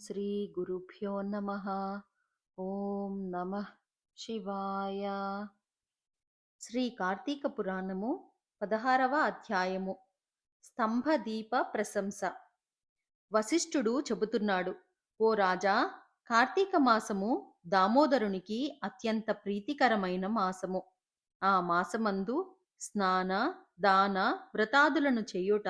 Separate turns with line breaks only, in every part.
శ్రీ గురుభ్యో నమః. ఓం నమః శివాయ. శ్రీ కార్తీక పురాణము 16వ అధ్యాయము. స్తంభదీప ప్రశంస. వశిష్ఠుడు చెబుతున్నాడు: ఓ రాజా, కార్తీక మాసము దామోదరునికి అత్యంత ప్రీతికరమైన మాసము. ఆ మాసమందు స్నాన దాన వ్రతాదులను చేయుట,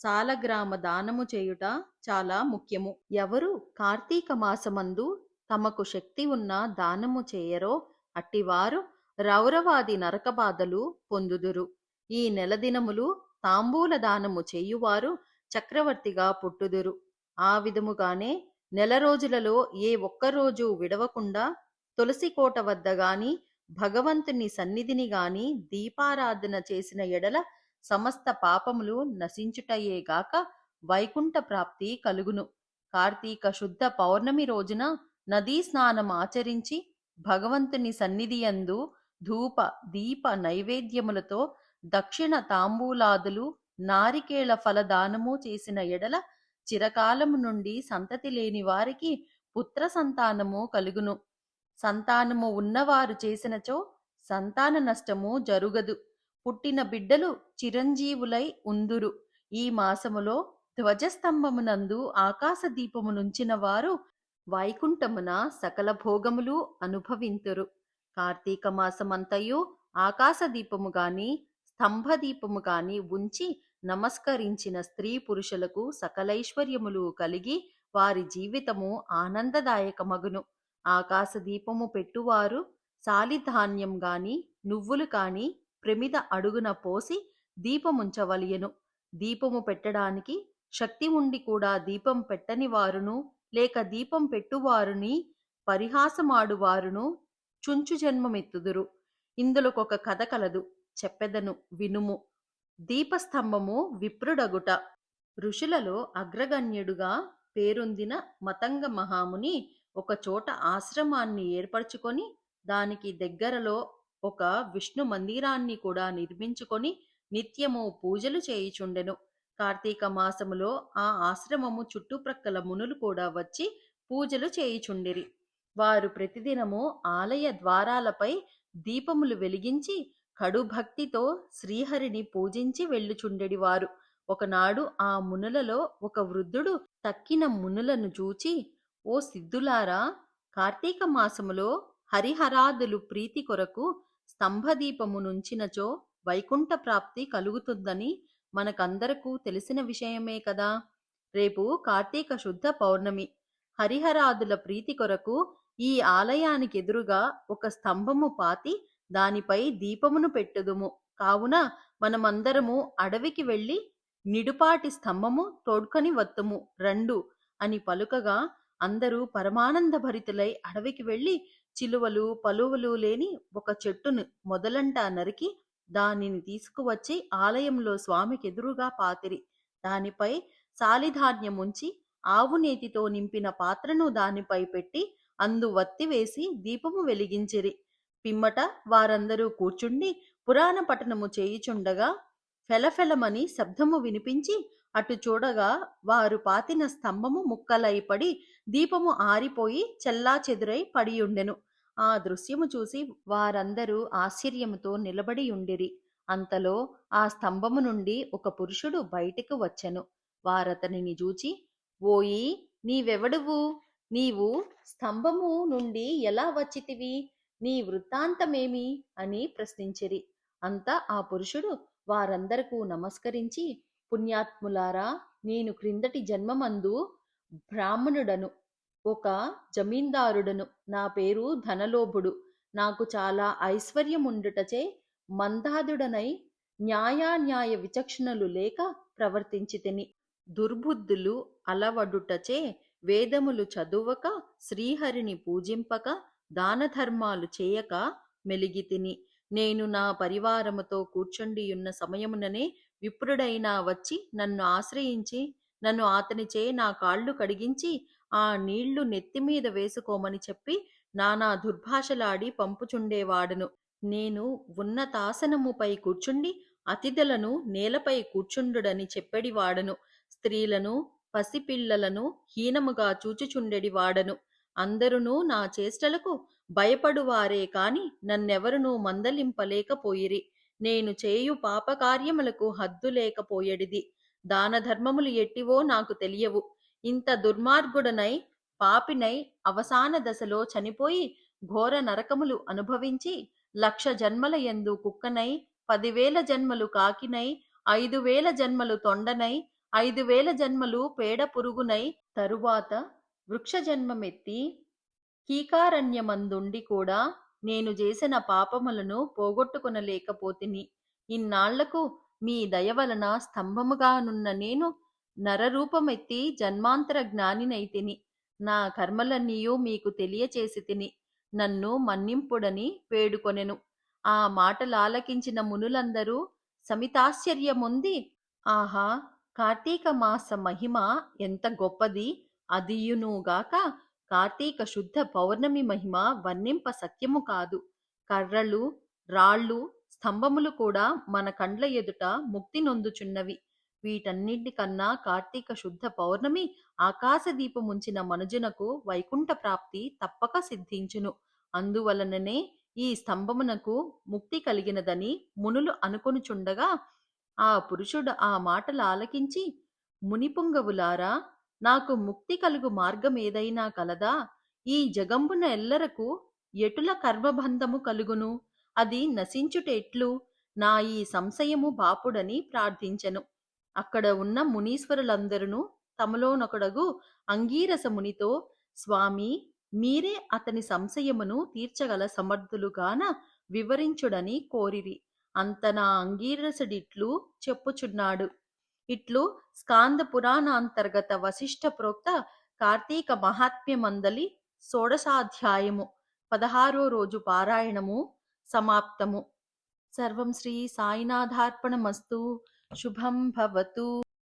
సాలగ్రామ దానము చేయుట చాలా ముఖ్యము. ఎవరు కార్తీక మాసమందు తమకు శక్తి ఉన్న దానము చేయరో అట్టివారు రౌరవాది నరకబాధలు పొందుదురు. ఈ నెల దినములు తాంబూల దానము చేయువారు చక్రవర్తిగా పుట్టుదురు. ఆ విధముగానే నెల రోజులలో ఏ ఒక్కరోజు విడవకుండా తులసి కోట వద్ద గాని భగవంతుని సన్నిధిని గాని దీపారాధన చేసిన ఎడల సమస్త పాపములు నశించుటయేగాక వైకుంఠ ప్రాప్తి కలుగును. కార్తీక శుద్ధ పౌర్ణమి రోజున నదీ స్నానం ఆచరించి భగవంతుని సన్నిధియందు ధూప దీప నైవేద్యములతో దక్షిణ తాంబూలాదులు నారికేళ ఫలదానము చేసిన ఎడల చిరకాలము నుండి సంతతి లేని వారికి పుత్ర సంతానము కలుగును. సంతానము ఉన్నవారు చేసినచో సంతాన నష్టము జరుగదు. పుట్టిన బిడ్డలు చిరంజీవులై ఉందురు. ఈ మాసములో ధ్వజస్తంభమునందు ఆకాశ దీపమునుంచిన వారు వైకుంఠమున సకల భోగములు అనుభవింతురు. కార్తీక మాసమంతయు ఆకాశ దీపము గాని స్తంభదీపము గాని ఉంచి నమస్కరించిన స్త్రీ పురుషులకు సకలైశ్వర్యములు కలిగి వారి జీవితము ఆనందదాయకమగును. ఆకాశ దీపము పెట్టువారు సాలిధాన్యం గాని నువ్వులు కాని ప్రమిద అడుగున పోసి దీపముంచవలయను. దీపము పెట్టడానికి శక్తి ఉండి కూడా దీపం పెట్టని వారును, లేక దీపం పెట్టువారుని పరిహాసమాడువారును చుంచు జన్మమెత్తుదురు. ఇందులోకొక కథ కలదు, చెప్పెదను వినుము. దీపస్తంభము విప్రుడగుట. ఋషులలో అగ్రగణ్యుడుగా పేరొందిన మతంగ మహాముని ఒక చోట ఆశ్రమాన్ని ఏర్పరచుకొని దానికి దగ్గరలో ఒక విష్ణు మందిరాన్ని కూడా నిర్మించుకొని నిత్యము పూజలు చేయుచుండెను. కార్తీక మాసములో ఆ ఆశ్రమము చుట్టుప్రక్కల మునులు కూడా వచ్చి పూజలు చేయుచుండిరి. వారు ప్రతిదినము ఆలయ ద్వారాలపై దీపములు వెలిగించి కడు భక్తితో శ్రీహరిని పూజించి వెళ్ళుచుండెడివారు. ఒకనాడు ఆ మునులలో ఒక వృద్ధుడు తక్కిన మునులను చూచి, ఓ సిద్ధులారా, కార్తీక మాసములో హరిహరాదులు ప్రీతి కొరకు స్తంభదీపము నుంచినచో వైకుంఠ ప్రాప్తి కలుగుతుందని మనకందరకు తెలిసిన విషయమే కదా. రేపు కార్తీక శుద్ధ పౌర్ణమి. హరిహరాదుల ప్రీతి కొరకు ఈ ఆలయానికి ఎదురుగా ఒక స్తంభము పాతి దానిపై దీపమును పెట్టుదుము. కావున మనమందరము అడవికి వెళ్ళి నిడుపాటి స్తంభము తోడ్కొని వత్తుము రండు అని పలుకగా అందరూ పరమానంద భరితులై అడవికి వెళ్ళి చిలువలు పలువలు లేని ఒక చెట్టును మొదలంటా నరికి దానిని తీసుకువచ్చి ఆలయంలో స్వామికి ఎదురుగా పాతిరి. దానిపై సాలిధాన్యముంచి ఆవు నేతితో నింపిన పాత్రను దానిపై పెట్టి అందు వత్తి వేసి దీపము వెలిగించిరి. పిమ్మట వారందరూ కూర్చుండి పురాణ పఠనము చేయుచుండగా ఫెలఫెలమని శబ్దము వినిపించి అటు చూడగా వారు పాతిన స్తంభము ముక్కలై పడి దీపము ఆరిపోయి చెల్లా చెదురై పడియుండెను. ఆ దృశ్యము చూసి వారందరూ ఆశ్చర్యముతో నిలబడి ఉండిరి. అంతలో ఆ స్తంభము నుండి ఒక పురుషుడు బయటికి వచ్చెను. వారతనిని చూచి, ఓయి, నీవెవడువు? నీవు స్తంభము నుండి ఎలా వచ్చితివి? నీ వృత్తాంతమేమి అని ప్రశ్నించిరి. అంతా ఆ పురుషుడు వారందరకు నమస్కరించి, పుణ్యాత్ములారా, నేను క్రిందటి జన్మమందు బ్రాహ్మణుడను, ఒక జమీందారుడను. నా పేరు ధనలోభుడు. నాకు చాలా ఐశ్వర్యముండుటచే మందాదుడనై న్యాయాన్యాయ విచక్షణలు లేక ప్రవర్తించితిని. దుర్బుద్ధులు అలవడుటచే వేదములు చదువక శ్రీహరిని పూజింపక దానధర్మాలు చేయక మెలిగితిని. నేను నా పరివారముతో కూర్చుండియున్న సమయముననే విప్రుడైనా వచ్చి నన్ను ఆశ్రయించి నన్ను అతనిచే నా కాళ్ళు కడిగించి ఆ నీళ్లు నెత్తిమీద వేసుకోమని చెప్పి నానా దుర్భాషలాడి పంపుచుండేవాడును. నేను ఉన్నతాసనముపై కూర్చుండి అతిథులను నేలపై కూర్చుండుడని చెప్పెడివాడును. స్త్రీలను పసిపిల్లలను హీనముగా చూచుచుండెడివాడను. అందరునూ నా చేష్టలకు భయపడువారే కాని నన్నెవరునూ మందలింపలేకపోయిరి. నేను చేయు పాపకార్యములకు హద్దు లేకపోయెడిది. దానధర్మములు ఎట్టివో నాకు తెలియవు. ఇంత దుర్మార్గుడనై పాపినై అవసాన దశలో చనిపోయి ఘోర నరకములు అనుభవించి 1,00,000 జన్మల యందు కుక్కనై 10,000 జన్మలు కాకినై 5,000 జన్మలు తొండనై 5,000 జన్మలు పేడ పురుగునై తరువాత వృక్ష జన్మమెత్తి కీకారణ్యమందుండి కూడా నేను చేసిన పాపములను పోగొట్టుకొనలేకపోతిని. ఇన్నాళ్లకు మీ దయవలన స్తంభముగానున్న నేను నరరూపమెత్తి జన్మాంతర జ్ఞానినైతిని. నా కర్మలన్నీయూ మీకు తెలియచేసి తిని. నన్ను మన్నింపుడని వేడుకొనెను. ఆ మాటలాలకించిన మునులందరూ సమితాశ్చర్యమొంది, ఆహా! కార్తీక మాస మహిమ ఎంత గొప్పది! అదియునుగాక కార్తీక శుద్ధ పౌర్ణమి మహిమ వర్ణింప సఖ్యము కాదు. కర్రలు, రాళ్ళు, స్తంభములు కూడా మన కండ్ల ఎదుట ముక్తి నొందుచున్నవి. వీటన్నిటికన్నా కార్తీక శుద్ధ పౌర్ణమి ఆకాశదీపముంచిన మనుజునకు వైకుంఠ ప్రాప్తి తప్పక సిద్ధించును. అందువలననే ఈ స్తంభమునకు ముక్తి కలిగినదని మునులు అనుకొనుచుండగా ఆ పురుషుడు ఆ మాటలు ఆలకించి, మునిపుంగవులారా, నాకు ముక్తి కలుగు మార్గమేదైనా కలదా? ఈ జగంబున ఎల్లరకు ఎటుల కర్మబంధము కలుగును? అది నశించుట ఎట్లు? నా ఈ సంశయము బాపుడని ప్రార్థించెను. అక్కడ ఉన్న మునీశ్వరులందరూ తమలోనొకడగు అంగీరస మునితో, స్వామి, మీరే అతని సంశయమును తీర్చగల సమర్థులుగాన వివరించుడని కోరిరి. అంతనా అంగీరసుడిట్లు చెప్పుచున్నాడు. ఇట్లు స్కాంద పురాణాంతర్గత వశిష్ఠ ప్రోక్త కార్తీక మహాత్మ్యమందలి షోడశాధ్యాయము 16వ రోజు పారాయణము సమాప్తము. సర్వం శ్రీ సాయినాథార్పణమస్తు. శుభం భవతు.